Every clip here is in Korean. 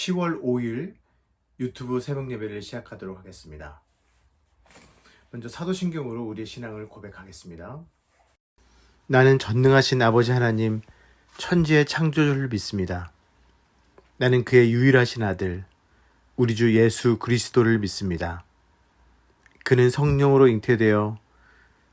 10월 5일 유튜브 새벽 예배를 시작하도록 하겠습니다. 먼저 사도신경으로 우리의 신앙을 고백하겠습니다. 나는 전능하신 아버지 하나님, 천지의 창조주를 믿습니다. 나는 그의 유일하신 아들, 우리 주 예수 그리스도를 믿습니다. 그는 성령으로 잉태되어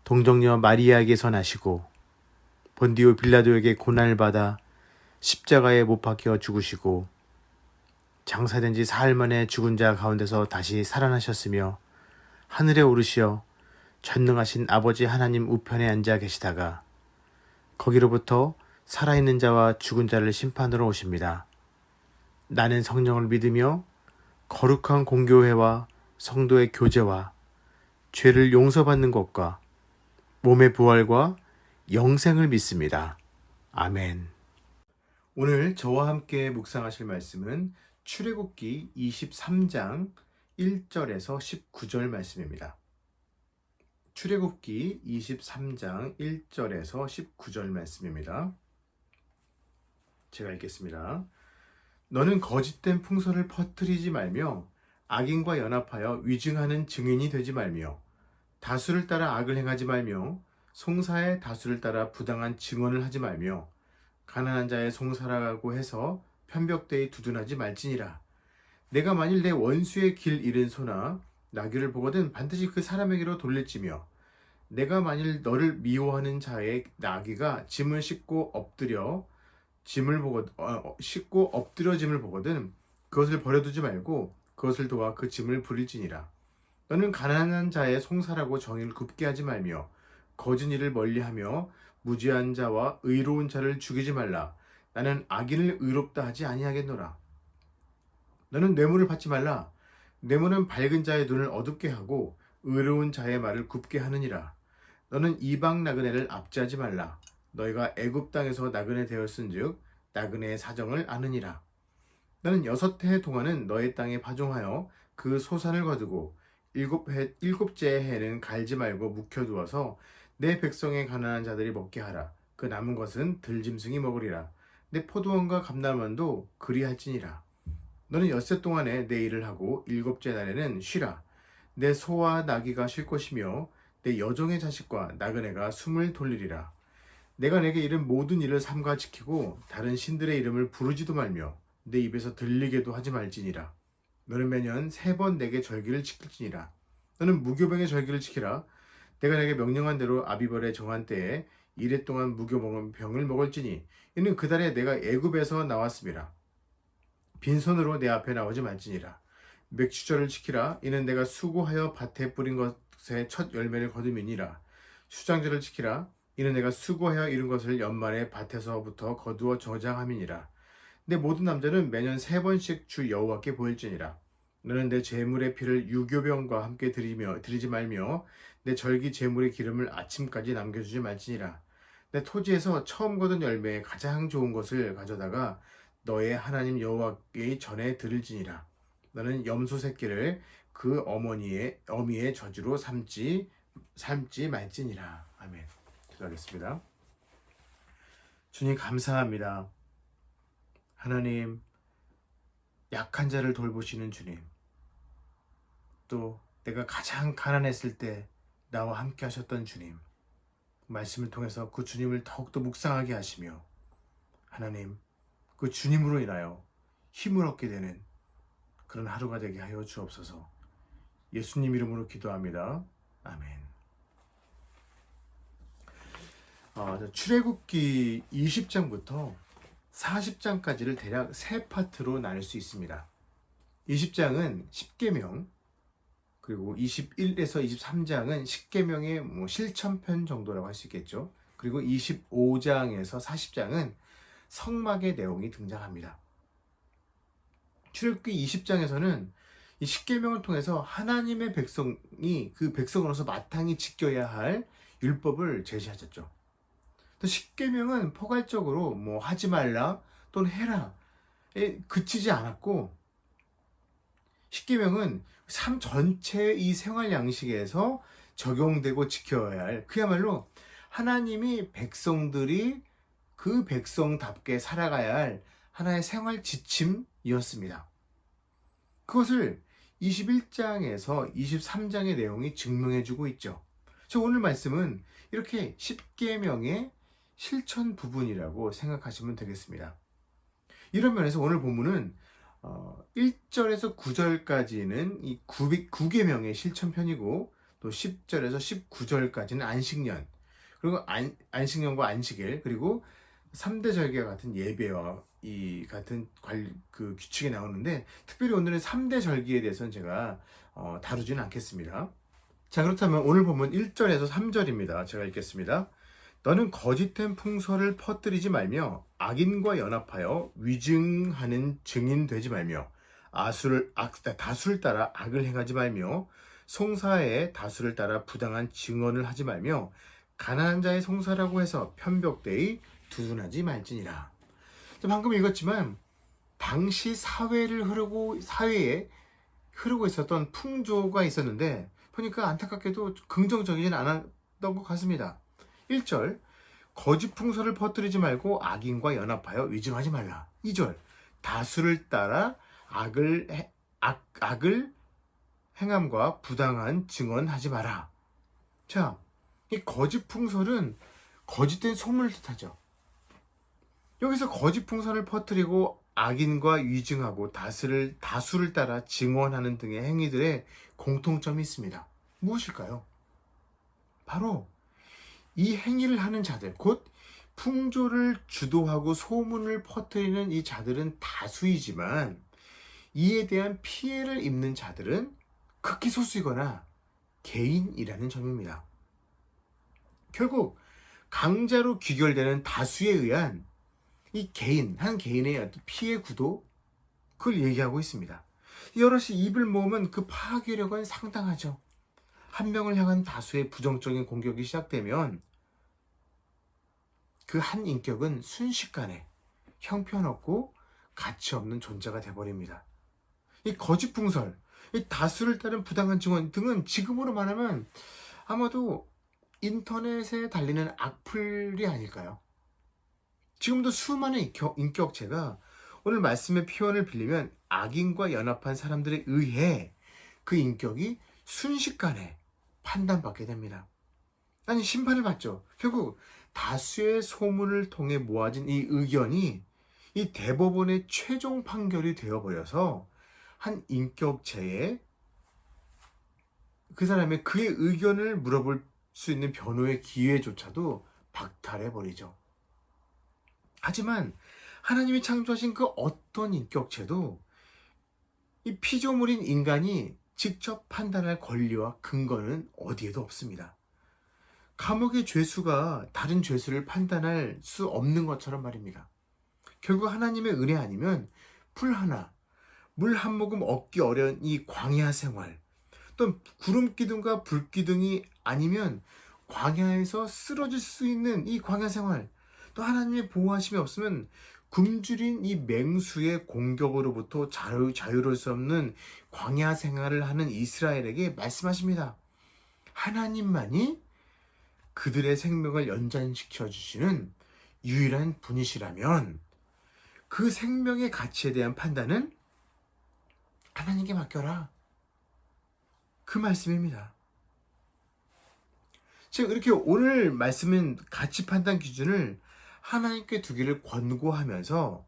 동정녀 마리아에게서 나시고 본디오 빌라도에게 고난을 받아 십자가에 못 박혀 죽으시고 장사된 지 사흘 만에 죽은 자 가운데서 다시 살아나셨으며 하늘에 오르시어 전능하신 아버지 하나님 우편에 앉아 계시다가 거기로부터 살아있는 자와 죽은 자를 심판으로 오십니다. 나는 성령을 믿으며 거룩한 공교회와 성도의 교제와 죄를 용서받는 것과 몸의 부활과 영생을 믿습니다. 아멘. 오늘 저와 함께 묵상하실 말씀은 출애굽기 23장 1절에서 19절 말씀입니다. 출애굽기 23장 1절에서 19절 말씀입니다. 제가 읽겠습니다. 너는 거짓된 풍설을 퍼뜨리지 말며 악인과 연합하여 위증하는 증인이 되지 말며 다수를 따라 악을 행하지 말며 송사의 다수를 따라 부당한 증언을 하지 말며 가난한 자의 송사라고 해서 편벽되이 두둔하지 말지니라. 내가 만일 내 원수의 길 잃은 소나 나귀를 보거든 반드시 그 사람에게로 돌릴지며 내가 만일 너를 미워하는 자의 나귀가 짐을 싣고 엎드려 짐을 보거든 그것을 버려두지 말고 그것을 도와 그 짐을 부릴지니라. 너는 가난한 자의 송사라고 정의를 굽게 하지 말며 거짓 일을 멀리하며 무지한 자와 의로운 자를 죽이지 말라. 나는 악인을 의롭다 하지 아니하겠노라. 너는 뇌물을 받지 말라. 뇌물은 밝은 자의 눈을 어둡게 하고 의로운 자의 말을 굽게 하느니라. 너는 이방 나그네를 압제하지 말라. 너희가 애굽 땅에서 나그네 되었은즉 나그네의 사정을 아느니라. 너는 6해 동안은 너의 땅에 파종하여 그 소산을 거두고 일곱째 해는 갈지 말고 묵혀두어서 내 백성의 가난한 자들이 먹게 하라. 그 남은 것은 들짐승이 먹으리라. 내 포도원과 감람원도 그리할지니라. 너는 6해 동안에 내 일을 하고 7째 날에는 쉬라. 내 소와 나귀가 쉴 것이며 내 여종의 자식과 나그네가 숨을 돌리리라. 내가 내게 이른 모든 일을 삼가 지키고 다른 신들의 이름을 부르지도 말며 내 입에서 들리게도 하지 말지니라. 너는 매년 3번 내게 절기를 지킬지니라. 너는 무교병의 절기를 지키라. 내가 내게 명령한 대로 아비벌의 정한 때에 1해 동안 무교병을 먹을지니 이는 그 달에 내가 애굽에서 나왔음이라. 빈손으로 내 앞에 나오지 말지니라. 맥추절을 지키라. 이는 내가 수고하여 밭에 뿌린 것의 첫 열매를 거둠이니라. 수장절을 지키라. 이는 내가 수고하여 이룬 것을 연말에 밭에서부터 거두어 저장함이니라. 내 모든 남자는 매년 3번씩 주 여호와께 보일지니라. 너는 내 제물의 피를 유교병과 함께 드리지 말며 내 절기 제물의 기름을 아침까지 남겨주지 말지니라. 내 토지에서 처음 거둔 열매의 가장 좋은 것을 가져다가 너의 하나님 여호와께 전에 드릴지니라. 너는 염소 새끼를 그 어미의 저주로 삼지 말지니라. 아멘. 기도하겠습니다. 주님 감사합니다. 하나님, 약한 자를 돌보시는 주님, 또 내가 가장 가난했을 때 나와 함께 하셨던 주님, 말씀을 통해서 그 주님을 더욱더 묵상하게 하시며 하나님, 그 주님으로 인하여 힘을 얻게 되는 그런 하루가 되게 하여 주옵소서. 예수님 이름으로 기도합니다. 아멘. 출애굽기 20장부터 40장까지를 대략 3파트로 나눌 수 있습니다. 20장은 10계명, 그리고 21에서 23장은 10계명의 실천편 정도라고 할 수 있겠죠. 그리고 25장에서 40장은 성막의 내용이 등장합니다. 출애굽기 20장에서는 이 10계명을 통해서 하나님의 백성이 그 백성으로서 마땅히 지켜야 할 율법을 제시하셨죠. 또 10계명은 포괄적으로 하지 말라 또는 해라에 그치지 않았고 10계명은 삶 전체의 이 생활 양식에서 적용되고 지켜야 할 그야말로 하나님이 백성들이 그 백성답게 살아가야 할 하나의 생활 지침이었습니다. 그것을 21장에서 23장의 내용이 증명해주고 있죠. 저 오늘 말씀은 이렇게 10계명의 실천 부분이라고 생각하시면 되겠습니다. 이런 면에서 오늘 본문은 1절에서 9절까지는 이 9계명의 실천편이고 또 10절에서 19절까지는 안식년, 그리고 안식년과 안식일, 그리고 3대 절기와 같은 예배와 이 같은 그 규칙이 나오는데, 특별히 오늘은 3대 절기에 대해서는 제가 다루지는 않겠습니다. 자, 그렇다면 오늘 본문 1절에서 3절입니다. 제가 읽겠습니다. 너는 거짓된 풍설을 퍼뜨리지 말며 악인과 연합하여 위증하는 증인 되지 말며 다수를 따라 악을 행하지 말며 송사의 다수를 따라 부당한 증언을 하지 말며 가난한 자의 송사라고 해서 편벽되이 두둔하지 말지니라. 방금 읽었지만 당시 사회에 흐르고 있었던 풍조가 있었는데 보니까 안타깝게도 긍정적이진 않았던 것 같습니다. 1절, 거짓 풍설을 퍼뜨리지 말고 악인과 연합하여 위증하지 말라. 2절, 다수를 따라 악을 행함과 부당한 증언하지 마라. 자, 이 거짓 풍설은 거짓된 소문을 뜻하죠. 여기서 거짓 풍설을 퍼뜨리고 악인과 위증하고 다수를 따라 증언하는 등의 행위들의 공통점이 있습니다. 무엇일까요? 바로 이 행위를 하는 자들, 곧 풍조를 주도하고 소문을 퍼뜨리는 이 자들은 다수이지만 이에 대한 피해를 입는 자들은 극히 소수이거나 개인이라는 점입니다. 결국 강자로 귀결되는 다수에 의한 이 한 개인의 어떤 피해 구도, 그걸 얘기하고 있습니다. 여럿이 입을 모으면 그 파괴력은 상당하죠. 한 명을 향한 다수의 부정적인 공격이 시작되면 그 한 인격은 순식간에 형편없고 가치 없는 존재가 되어버립니다. 이 거짓 풍설, 이 다수를 따른 부당한 증언 등은 지금으로 말하면 아마도 인터넷에 달리는 악플이 아닐까요? 지금도 수많은 인격체가 오늘 말씀의 표현을 빌리면 악인과 연합한 사람들에 의해 그 인격이 순식간에 판단받게 됩니다. 아니, 심판을 받죠. 결국 다수의 소문을 통해 모아진 이 의견이 이 대법원의 최종 판결이 되어버려서 한 인격체에 그 사람의 그의 의견을 물어볼 수 있는 변호의 기회조차도 박탈해버리죠. 하지만 하나님이 창조하신 그 어떤 인격체도 이 피조물인 인간이 직접 판단할 권리와 근거는 어디에도 없습니다. 감옥의 죄수가 다른 죄수를 판단할 수 없는 것처럼 말입니다. 결국 하나님의 은혜 아니면 풀 하나, 물 한 모금 얻기 어려운 이 광야 생활, 또 구름 기둥과 불 기둥이 아니면 광야에서 쓰러질 수 있는 이 광야 생활, 또 하나님의 보호하심이 없으면 굶주린 이 맹수의 공격으로부터 자유로울 수 없는 광야 생활을 하는 이스라엘에게 말씀하십니다. 하나님만이 그들의 생명을 연장시켜 주시는 유일한 분이시라면 그 생명의 가치에 대한 판단은 하나님께 맡겨라. 그 말씀입니다. 즉 이렇게 오늘 말씀은 가치 판단 기준을 하나님께 두기를 권고하면서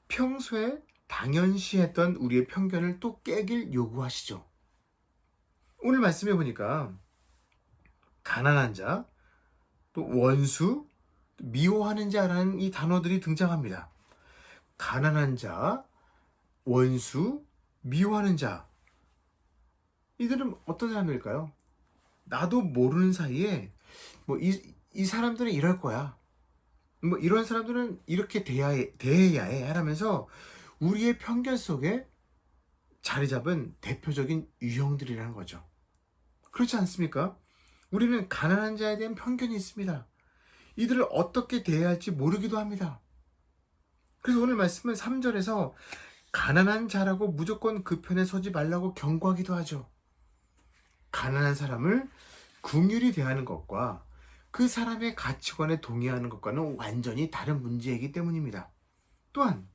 평소에 당연시했던 우리의 편견을 또 깨길 요구하시죠. 오늘 말씀해 보니까 가난한 자, 또 원수, 미워하는 자라는 이 단어들이 등장합니다. 가난한 자, 원수, 미워하는 자. 이들은 어떤 사람들일까요? 나도 모르는 사이에 이 사람들은 이럴 거야. 이런 사람들은 이렇게 대해야 해 하면서 우리의 편견 속에 자리 잡은 대표적인 유형들이라는 거죠. 그렇지 않습니까? 우리는 가난한 자에 대한 편견이 있습니다. 이들을 어떻게 대해야 할지 모르기도 합니다. 그래서 오늘 말씀은 3절에서 가난한 자라고 무조건 그 편에 서지 말라고 경고하기도 하죠. 가난한 사람을 긍휼히 대하는 것과 그 사람의 가치관에 동의하는 것과는 완전히 다른 문제이기 때문입니다. 또한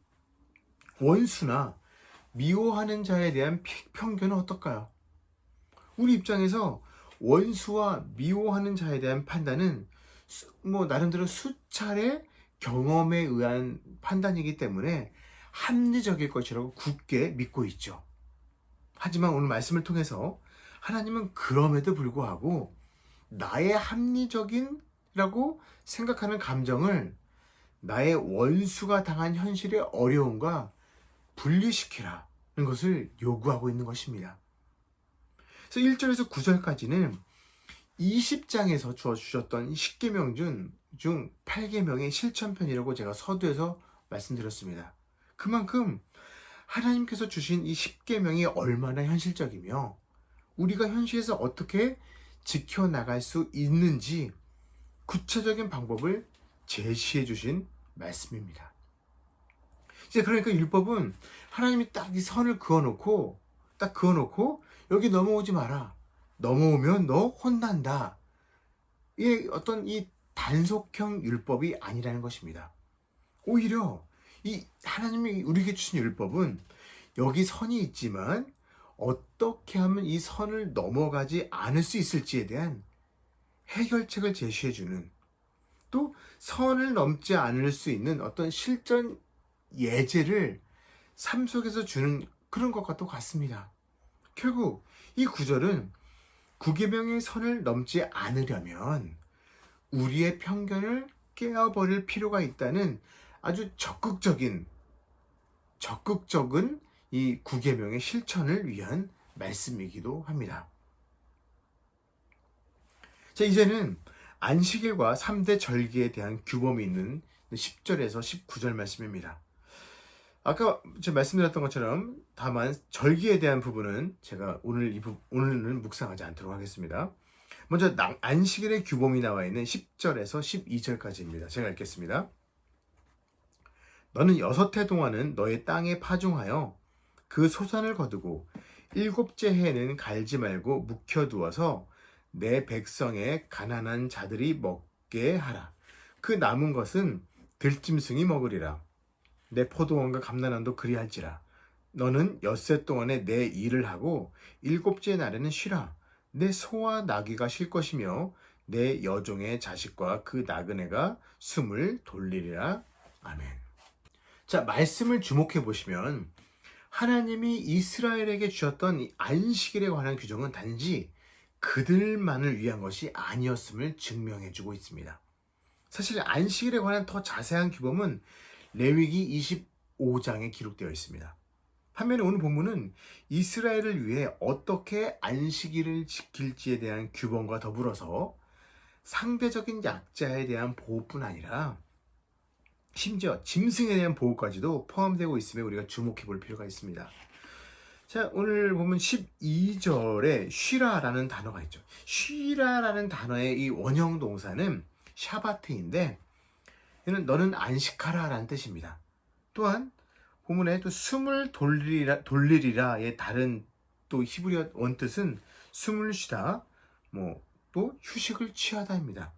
원수나 미워하는 자에 대한 편견은 어떨까요? 우리 입장에서 원수와 미워하는 자에 대한 판단은 나름대로 수차례 경험에 의한 판단이기 때문에 합리적일 것이라고 굳게 믿고 있죠. 하지만 오늘 말씀을 통해서 하나님은 그럼에도 불구하고 나의 합리적인라고 생각하는 감정을 나의 원수가 당한 현실의 어려움과 분리시키라는 것을 요구하고 있는 것입니다. 그래서 1절에서 9절까지는 20장에서 주어주셨던 10계명 중 8계명의 실천편이라고 제가 서두에서 말씀드렸습니다. 그만큼 하나님께서 주신 이 10계명이 얼마나 현실적이며 우리가 현실에서 어떻게 지켜나갈 수 있는지 구체적인 방법을 제시해 주신 말씀입니다. 이제 그러니까 율법은 하나님이 딱 이 선을 그어놓고 여기 넘어오지 마라. 넘어오면 너 혼난다. 이게 어떤 이 단속형 율법이 아니라는 것입니다. 오히려 이 하나님이 우리에게 주신 율법은 여기 선이 있지만 어떻게 하면 이 선을 넘어가지 않을 수 있을지에 대한 해결책을 제시해주는, 또 선을 넘지 않을 수 있는 어떤 실전 예제를 삶 속에서 주는 그런 것과 또 같습니다. 결국 이 구절은 9계명의 선을 넘지 않으려면 우리의 편견을 깨어버릴 필요가 있다는 아주 적극적인 이 9계명의 실천을 위한 말씀이기도 합니다. 자, 이제는 안식일과 3대 절기에 대한 규범이 있는 10절에서 19절 말씀입니다. 아까 제가 말씀드렸던 것처럼 다만 절기에 대한 부분은 제가 오늘은 묵상하지 않도록 하겠습니다. 먼저 안식일의 규범이 나와 있는 10절에서 12절까지입니다. 제가 읽겠습니다. 너는 6해 동안은 너의 땅에 파종하여 그 소산을 거두고 7째 해에는 갈지 말고 묵혀두어서 내 백성의 가난한 자들이 먹게 하라. 그 남은 것은 들짐승이 먹으리라. 내 포도원과 감람나무도 그리할지라. 너는 6해 동안에 내 일을 하고 7째 날에는 쉬라. 내 소와 나귀가 쉴 것이며 내 여종의 자식과 그 나그네가 숨을 돌리리라. 아멘. 자, 말씀을 주목해 보시면 하나님이 이스라엘에게 주셨던 이 안식일에 관한 규정은 단지 그들만을 위한 것이 아니었음을 증명해 주고 있습니다. 사실 안식일에 관한 더 자세한 규범은 레위기 25장에 기록되어 있습니다. 반면에 오늘 본문은 이스라엘을 위해 어떻게 안식일을 지킬지에 대한 규범과 더불어서 상대적인 약자에 대한 보호뿐 아니라 심지어 짐승에 대한 보호까지도 포함되고 있음에 우리가 주목해 볼 필요가 있습니다. 자, 오늘 보면 12절에 쉬라라는 단어가 있죠. 쉬라라는 단어의 이 원형 동사는 샤바트인데 너는 안식하라라는 뜻입니다. 또한 본문에 또 숨을 돌리리라의 다른 또 히브리어 원뜻은 숨을 쉬다, 또 휴식을 취하다입니다.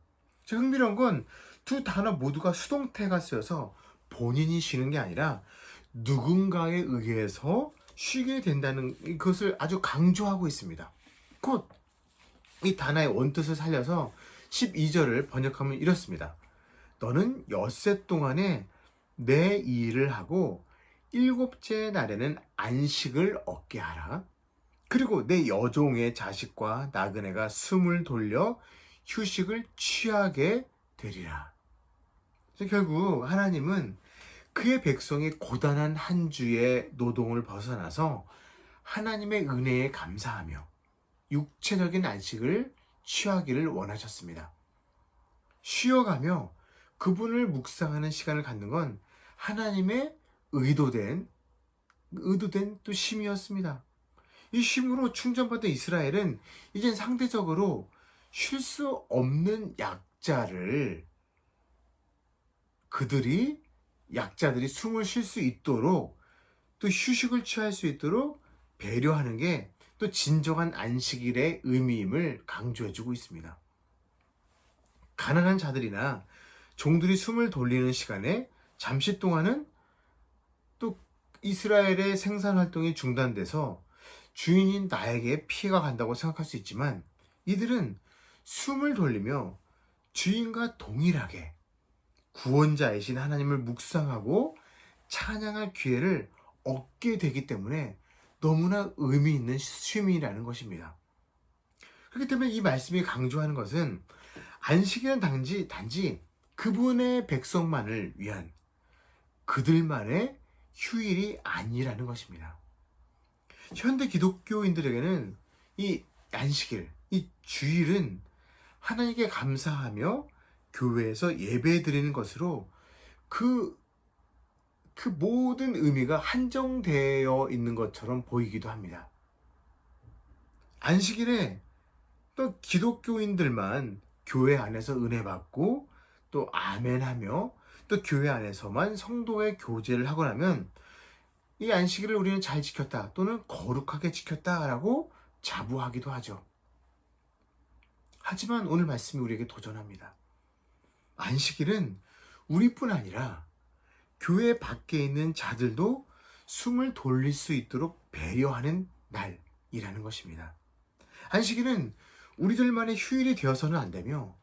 흥미로운 건 두 단어 모두가 수동태가 쓰여서 본인이 쉬는 게 아니라 누군가에 의해서 쉬게 된다는 것을 아주 강조하고 있습니다. 곧 이 단어의 원뜻을 살려서 12절을 번역하면 이렇습니다. 너는 6해 동안에 내 일을 하고 7째 날에는 안식을 얻게 하라. 그리고 내 여종의 자식과 나그네가 숨을 돌려 휴식을 취하게 되리라. 결국 하나님은 그의 백성이 고단한 한 주의 노동을 벗어나서 하나님의 은혜에 감사하며 육체적인 안식을 취하기를 원하셨습니다. 쉬어가며 그분을 묵상하는 시간을 갖는 건 하나님의 의도된 또 쉼이었습니다. 이 쉼으로 충전받은 이스라엘은 이젠 상대적으로 쉴 수 없는 약자들이 숨을 쉴 수 있도록 또 휴식을 취할 수 있도록 배려하는 게 또 진정한 안식일의 의미임을 강조해주고 있습니다. 가난한 자들이나 종들이 숨을 돌리는 시간에 잠시 동안은 또 이스라엘의 생산 활동이 중단돼서 주인인 나에게 피해가 간다고 생각할 수 있지만 이들은 숨을 돌리며 주인과 동일하게 구원자이신 하나님을 묵상하고 찬양할 기회를 얻게 되기 때문에 너무나 의미 있는 쉼이라는 것입니다. 그렇기 때문에 이 말씀이 강조하는 것은 안식일은 단지 그분의 백성만을 위한 그들만의 휴일이 아니라는 것입니다. 현대 기독교인들에게는 이 안식일, 이 주일은 하나님께 감사하며 교회에서 예배 드리는 것으로 그 모든 의미가 한정되어 있는 것처럼 보이기도 합니다. 안식일에 또 기독교인들만 교회 안에서 은혜 받고 또 아멘하며 또 교회 안에서만 성도의 교제를 하고 나면 이 안식일을 우리는 잘 지켰다 또는 거룩하게 지켰다라고 자부하기도 하죠. 하지만 오늘 말씀이 우리에게 도전합니다. 안식일은 우리뿐 아니라 교회 밖에 있는 자들도 숨을 돌릴 수 있도록 배려하는 날이라는 것입니다. 안식일은 우리들만의 휴일이 되어서는 안 되며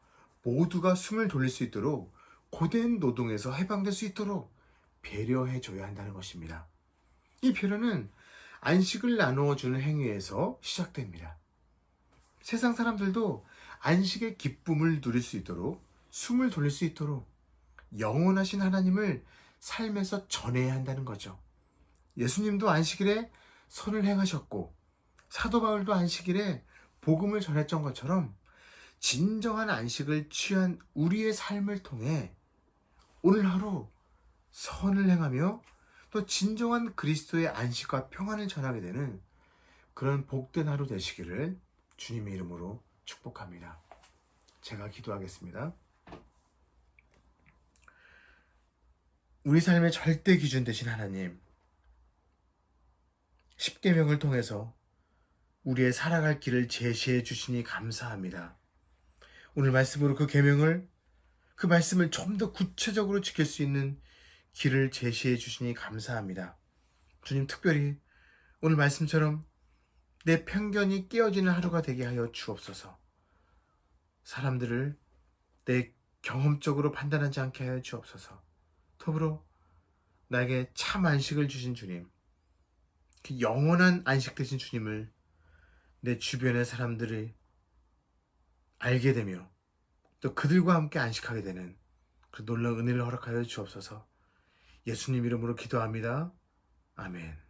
모두가 숨을 돌릴 수 있도록 고된 노동에서 해방될 수 있도록 배려해 줘야 한다는 것입니다. 이 배려는 안식을 나누어 주는 행위에서 시작됩니다. 세상 사람들도 안식의 기쁨을 누릴 수 있도록 숨을 돌릴 수 있도록 영원하신 하나님을 삶에서 전해야 한다는 거죠. 예수님도 안식일에 선을 행하셨고 사도 바울도 안식일에 복음을 전했던 것처럼 진정한 안식을 취한 우리의 삶을 통해 오늘 하루 선을 행하며 또 진정한 그리스도의 안식과 평안을 전하게 되는 그런 복된 하루 되시기를 주님의 이름으로 축복합니다. 제가 기도하겠습니다. 우리 삶의 절대 기준 되신 하나님, 십계명을 통해서 우리의 살아갈 길을 제시해 주시니 감사합니다. 오늘 말씀으로 그 말씀을 좀 더 구체적으로 지킬 수 있는 길을 제시해 주시니 감사합니다. 주님, 특별히 오늘 말씀처럼 내 편견이 깨어지는 하루가 되게 하여 주옵소서. 사람들을 내 경험적으로 판단하지 않게 하여 주옵소서. 더불어 나에게 참 안식을 주신 주님, 그 영원한 안식 되신 주님을 내 주변의 사람들이 알게 되며 또 그들과 함께 안식하게 되는 그 놀라운 은혜를 허락하여 주옵소서. 예수님 이름으로 기도합니다. 아멘.